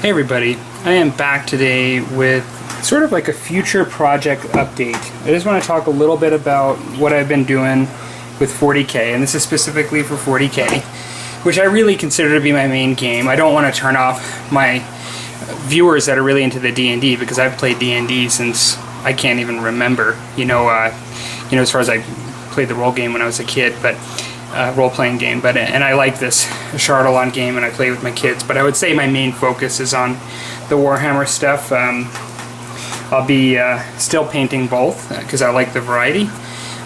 Hey everybody, I am back today with sort of like a future project update. I just want to talk a little bit about what I've been doing with 40K, and this is specifically for 40K, which I really consider to be my main game. I don't want to turn off my viewers that are really into the D&D, because I've played D&D since I can't even remember, as far as I played the role game when I was a kid, but role-playing game, and I like this Shardalon game, and I play with my kids, but I would say my main focus is on the Warhammer stuff. I'll be still painting both, because I like the variety,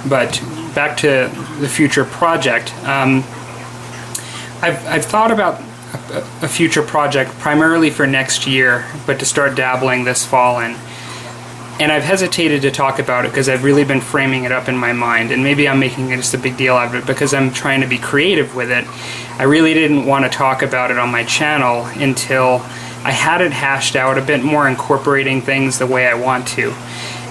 but back to the future project. I've thought about a future project primarily for next year, but to start dabbling this fall in. And I've hesitated to talk about it because I've really been framing it up in my mind, and maybe I'm making just a big deal out of it because I'm trying to be creative with it. I really didn't want to talk about it on my channel until I had it hashed out a bit more, incorporating things the way I want to.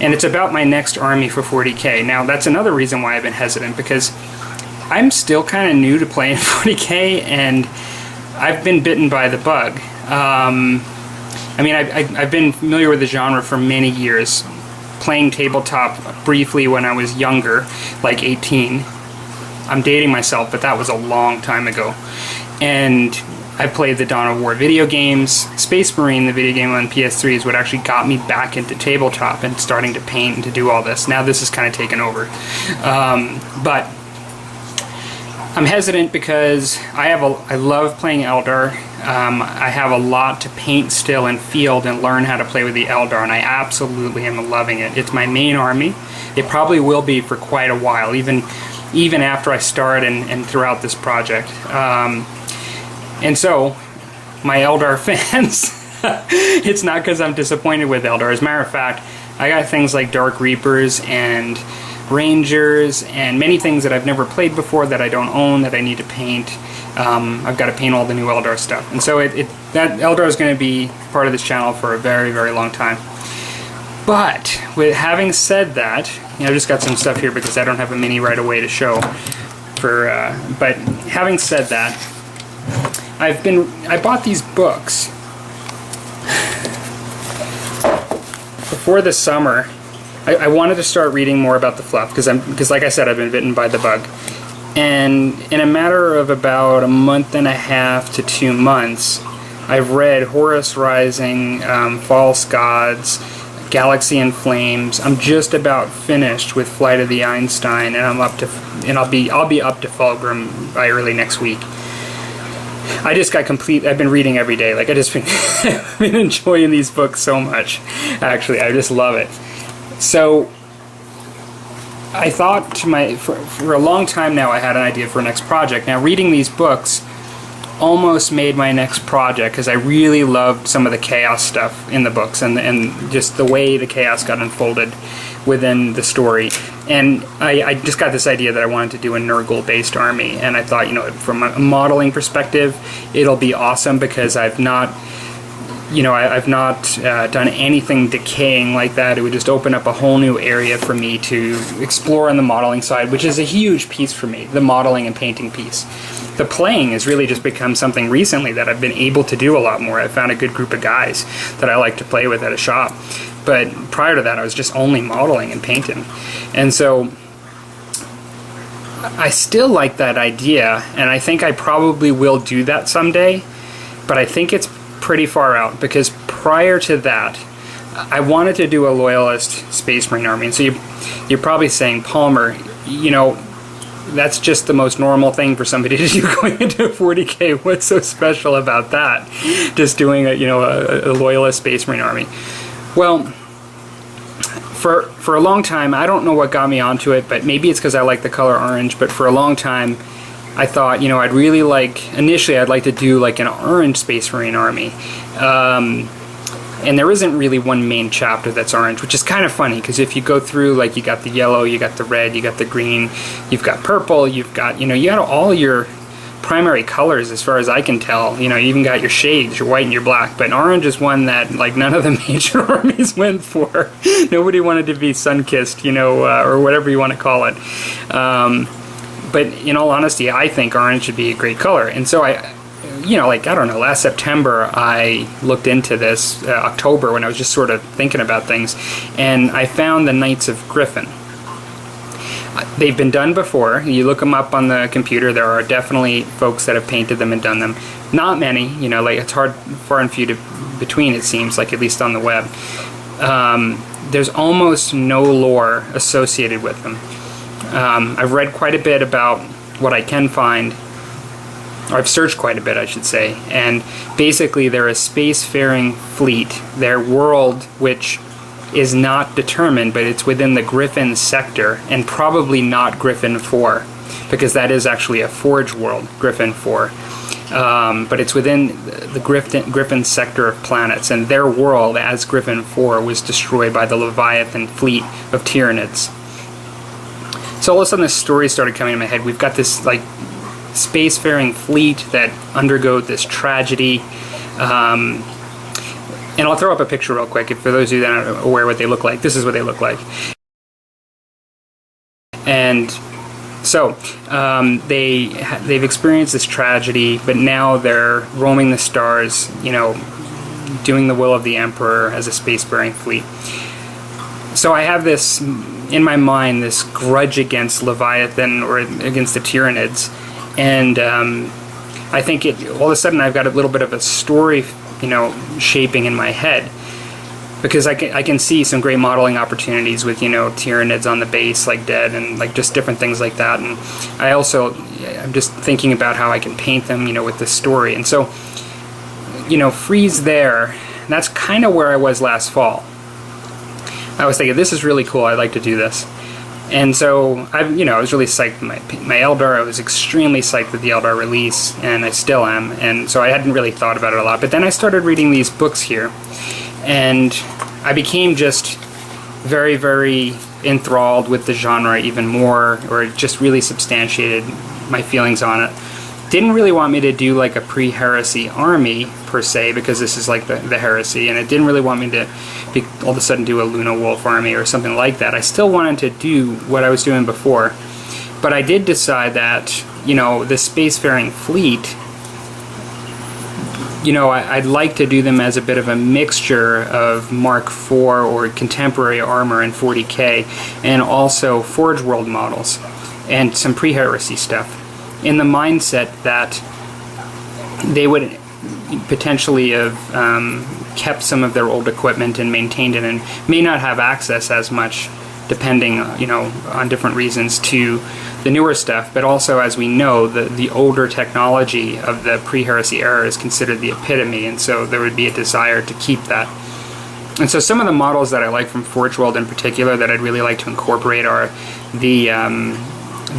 And it's about my next army for 40K. Now that's another reason why I've been hesitant, because I'm still kind of new to playing 40K, and I've been bitten by the bug. I've been familiar with the genre for many years, playing tabletop briefly when I was younger, like 18. I'm dating myself, but that was a long time ago. And I played the Dawn of War video games. Space Marine, the video game on PS3, is what actually got me back into tabletop and starting to paint and to do all this. Now this is kind of taken over. But I'm hesitant because I love playing Eldar. I have a lot to paint still in field and learn how to play with the Eldar, and I absolutely am loving it. It's my main army. It probably will be for quite a while, even after I start and throughout this project. And so, my Eldar fans, it's not because I'm disappointed with Eldar. As a matter of fact, I got things like Dark Reapers and Rangers and many things that I've never played before that I don't own that I need to paint. I've got to paint all the new Eldar stuff, and so that Eldar is going to be part of this channel for a very, very long time. But with having said that, I've just got some stuff here because I don't have a mini right away to show. But having said that, I bought these books before the summer. I wanted to start reading more about the fluff because like I said, I've been bitten by the bug. And in a matter of about a month and a half to 2 months, I've read Horus Rising, False Gods, Galaxy in Flames. I'm just about finished with Flight of the Einstein, and I'll be up to Fulgrim by early next week. I just got complete. I've been reading every day. Like I've been enjoying these books so much. Actually, I just love it. So I thought for a long time now I had an idea for a next project. Now reading these books almost made my next project because I really loved some of the chaos stuff in the books and just the way the chaos got unfolded within the story. And I just got this idea that I wanted to do a Nurgle based army, and I thought, from a modeling perspective it'll be awesome because I've not done anything decaying like that. It would just open up a whole new area for me to explore on the modeling side, which is a huge piece for me, the modeling and painting piece. The playing has really just become something recently that I've been able to do a lot more. I found a good group of guys that I like to play with at a shop. But prior to that, I was just only modeling and painting. And so I still like that idea, and I think I probably will do that someday, but I think it's pretty far out, because prior to that I wanted to do a loyalist Space Marine army. And so you're probably saying, Palmer, that's just the most normal thing for somebody to do going into 40K. What's so special about that? Just doing a loyalist Space Marine army. Well, for a long time, I don't know what got me onto it, but maybe it's because I like the color orange, but for a long time I thought, I'd really initially I'd like to do like an orange Space Marine army. And there isn't really one main chapter that's orange, which is kind of funny, because if you go through, you got the yellow, you got the red, you got the green, you've got purple, you've got, you got all your primary colors as far as I can tell. You even got your shades, your white and your black, but orange is one that none of the major armies went for. Nobody wanted to be sun-kissed, or whatever you want to call it. But in all honesty, I think orange should be a great color. And so you know, like, I don't know, last September I looked into this, October, when I was just sort of thinking about things, and I found the Knights of Griffin. They've been done before. You look them up on the computer, there are definitely folks that have painted them and done them. Not many, you know, like, it's far and few between, it seems, like, at least on the web. There's almost no lore associated with them. I've read quite a bit about what I can find, or I've searched quite a bit, I should say, and basically they're a spacefaring fleet. Their world, which is not determined, but it's within the Griffin sector, and probably not Griffin 4, because that is actually a Forge world, Griffin 4. But it's within the Griffin sector of planets, and their world, as Griffin 4, was destroyed by the Leviathan fleet of Tyranids. So all of a sudden this story started coming in my head. We've got this, like, spacefaring fleet that undergo this tragedy. And I'll throw up a picture real quick, for those of you that aren't aware what they look like. This is what they look like. And so they've experienced this tragedy, but now they're roaming the stars, you know, doing the will of the Emperor as a spacefaring fleet. So I have this in my mind, this grudge against Leviathan, or against the Tyranids, and I think all of a sudden I've got a little bit of a story, you know, shaping in my head, because I can see some great modeling opportunities with, you know, Tyranids on the base, like dead, and like just different things like that. And I'm just thinking about how I can paint them, you know, with this story. And so, you know, freeze there. That's kind of where I was last fall. I was thinking, this is really cool, I'd like to do this. And so, I was really psyched with my Eldar. I was extremely psyched with the Eldar release, and I still am. And so I hadn't really thought about it a lot. But then I started reading these books here, and I became just very, very enthralled with the genre even more, or it just really substantiated my feelings on it. Didn't really want me to do like a pre-heresy army per se, because this is like the heresy, and it didn't really want me to all of a sudden do a Luna Wolf army or something like that. I still wanted to do what I was doing before, but I did decide that, you know, the spacefaring fleet, you know, I'd like to do them as a bit of a mixture of Mark IV or contemporary armor in 40K, and also Forge World models and some pre-heresy stuff, in the mindset that they would potentially have kept some of their old equipment and maintained it, and may not have access as much, depending, you know, on different reasons, to the newer stuff. But also, as we know, the older technology of the pre-heresy era is considered the epitome, and so there would be a desire to keep that. And so some of the models that I like from Forge World in particular that I'd really like to incorporate are the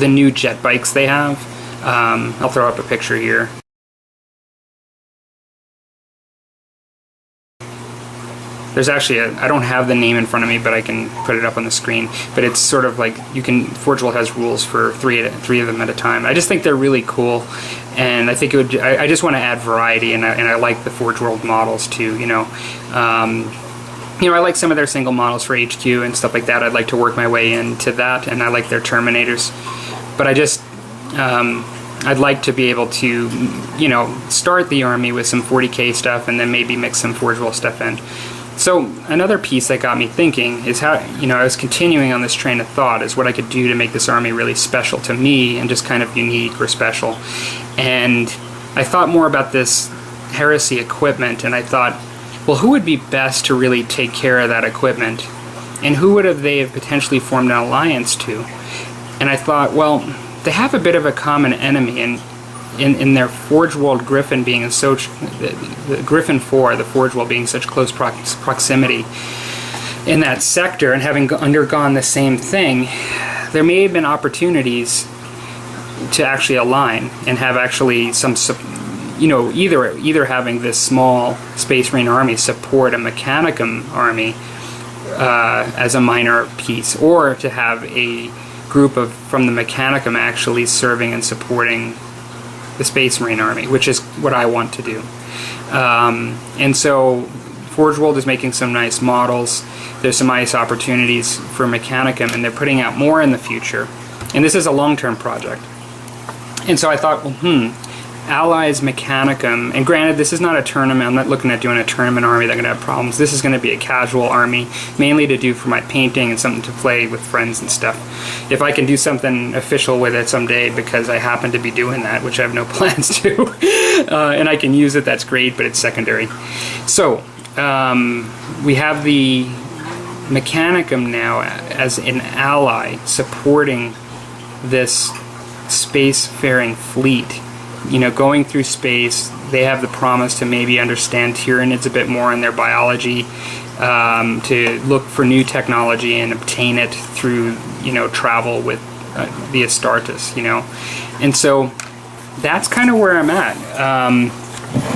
new jet bikes they have. I'll throw up a picture here. There's actually I don't have the name in front of me, but I can put it up on the screen. But it's sort of like, Forge World has rules for three of them at a time. I just think they're really cool, and I think it would. I just want to add variety, and I like the Forge World models too. You know, I like some of their single models for HQ and stuff like that. I'd like to work my way into that, and I like their Terminators. But I just I'd like to be able to, you know, start the army with some 40K stuff, and then maybe mix some Forge World stuff in. So another piece that got me thinking is how, you know, I was continuing on this train of thought, is what I could do to make this army really special to me and just kind of unique or special. And I thought more about this heresy equipment, and I thought, well, who would be best to really take care of that equipment? And who would they have potentially formed an alliance to? And I thought, well, they have a bit of a common enemy, and in their Forge World Griffin being in such, the Griffin 4, the Forge World being such close proximity in that sector, and having undergone the same thing, there may have been opportunities to actually align and have actually some, you know, either having this small Space Marine army support a Mechanicum army as a minor piece, or to have a group from the Mechanicum actually serving and supporting the Space Marine army, which is what I want to do. And so Forge World is making some nice models. There's some nice opportunities for Mechanicum, and they're putting out more in the future. And this is a long-term project. And so I thought, well, Allies Mechanicum, and granted this is not a tournament, I'm not looking at doing a tournament army that's going to have problems. This is going to be a casual army, mainly to do for my painting and something to play with friends and stuff. If I can do something official with it someday, because I happen to be doing that, which I have no plans to, and I can use it, that's great, but it's secondary. So, we have the Mechanicum now as an ally supporting this spacefaring fleet. You know, going through space, they have the promise to maybe understand Tyranids a bit more in their biology, to look for new technology and obtain it through, you know, travel with the Astartes, you know. And so that's kind of where I'm at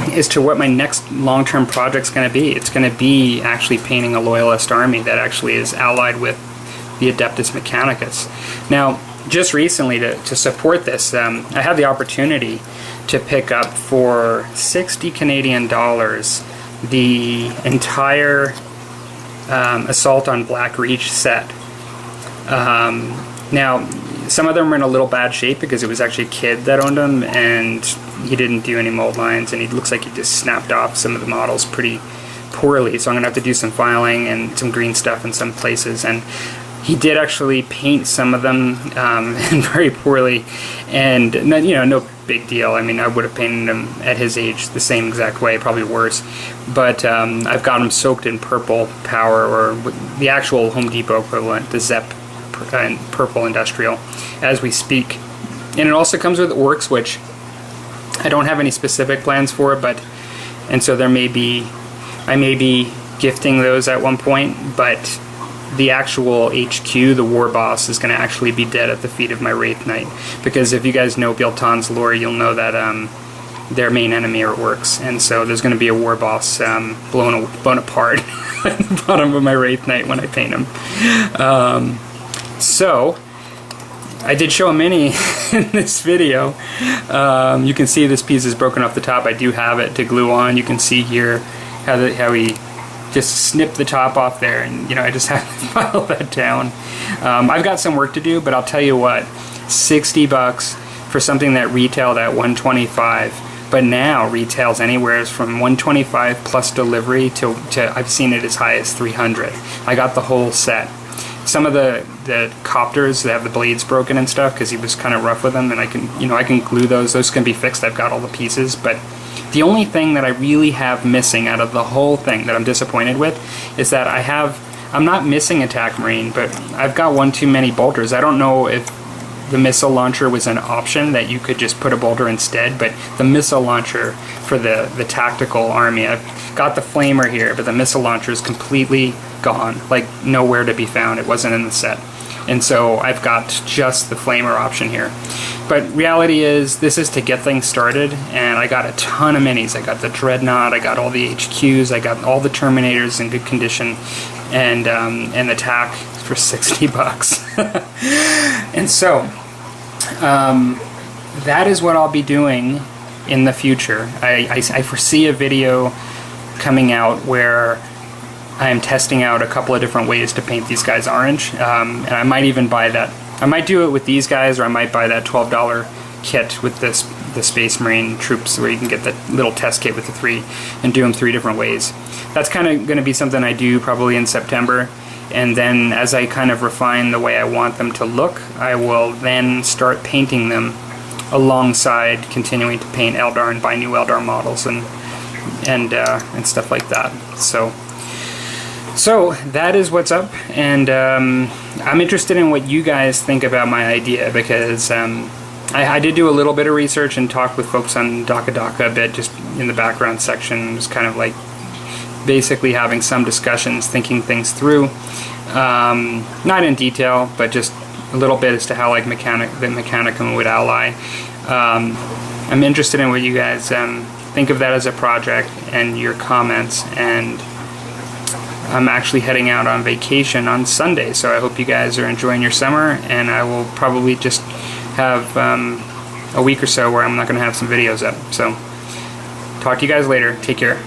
as to what my next long-term project's going to be. It's going to be actually painting a loyalist army that actually is allied with the Adeptus Mechanicus. Now, just recently, to support this, I had the opportunity to pick up for 60 Canadian dollars the entire Assault on Black Reach set. Now, some of them were in a little bad shape because it was actually a kid that owned them, and he didn't do any mold lines, and he looks like he just snapped off some of the models pretty poorly, so I'm going to have to do some filing and some green stuff in some places. And he did actually paint some of them very poorly, and you know, no big deal. I mean, I would have painted them at his age the same exact way, probably worse. But I've got them soaked in purple power, or the actual Home Depot equivalent, the Zep Purple Industrial, as we speak. And it also comes with orcs, which I don't have any specific plans for, and so I may be gifting those at one point, but the actual HQ, the war boss, is going to actually be dead at the feet of my Wraith Knight. Because if you guys know Bilton's lore, you'll know that their main enemy are orcs, and so there's going to be a war boss blown apart at the bottom of my Wraith Knight when I paint him. So, I did show a mini in this video. You can see this piece is broken off the top. I do have it to glue on. You can see here how he just snipped the top off there, and you know, I just have to file that down. I've got some work to do, but I'll tell you what, 60 bucks for something that retailed at 125, but now retails anywhere from 125 plus delivery to I've seen it as high as 300. I got the whole set. Some of the copters that have the blades broken and stuff, because he was kind of rough with them, and I can glue those. Those can be fixed. I've got all the pieces, but the only thing that I really have missing out of the whole thing that I'm disappointed with is that I'm not missing Attack Marine, but I've got one too many bolters. I don't know if the missile launcher was an option that you could just put a bolter instead, but the missile launcher for the tactical army, I've got the flamer here, but the missile launcher is completely gone, like nowhere to be found. It wasn't in the set. And so I've got just the flamer option here. But reality is, this is to get things started, and I got a ton of minis. I got the Dreadnought, I got all the HQs, I got all the Terminators in good condition, and the TAC for 60 bucks. And so, that is what I'll be doing in the future. I foresee a video coming out where I am testing out a couple of different ways to paint these guys orange, and I might even buy that. I might do it with these guys, or I might buy that $12 kit with the Space Marine troops, where you can get the little test kit with the 3 and do them 3 different ways. That's kind of going to be something I do probably in September, and then as I kind of refine the way I want them to look, I will then start painting them alongside continuing to paint Eldar and buy new Eldar models and stuff like that. So that is what's up, and I'm interested in what you guys think about my idea, because I did do a little bit of research and talk with folks on Daka a bit, just in the background section, just kind of like basically having some discussions, thinking things through, not in detail, but just a little bit as to how like the Mechanicum would ally. I'm interested in what you guys think of that as a project and your comments, and I'm actually heading out on vacation on Sunday, so I hope you guys are enjoying your summer, and I will probably just have a week or so where I'm not going to have some videos up. So, talk to you guys later. Take care.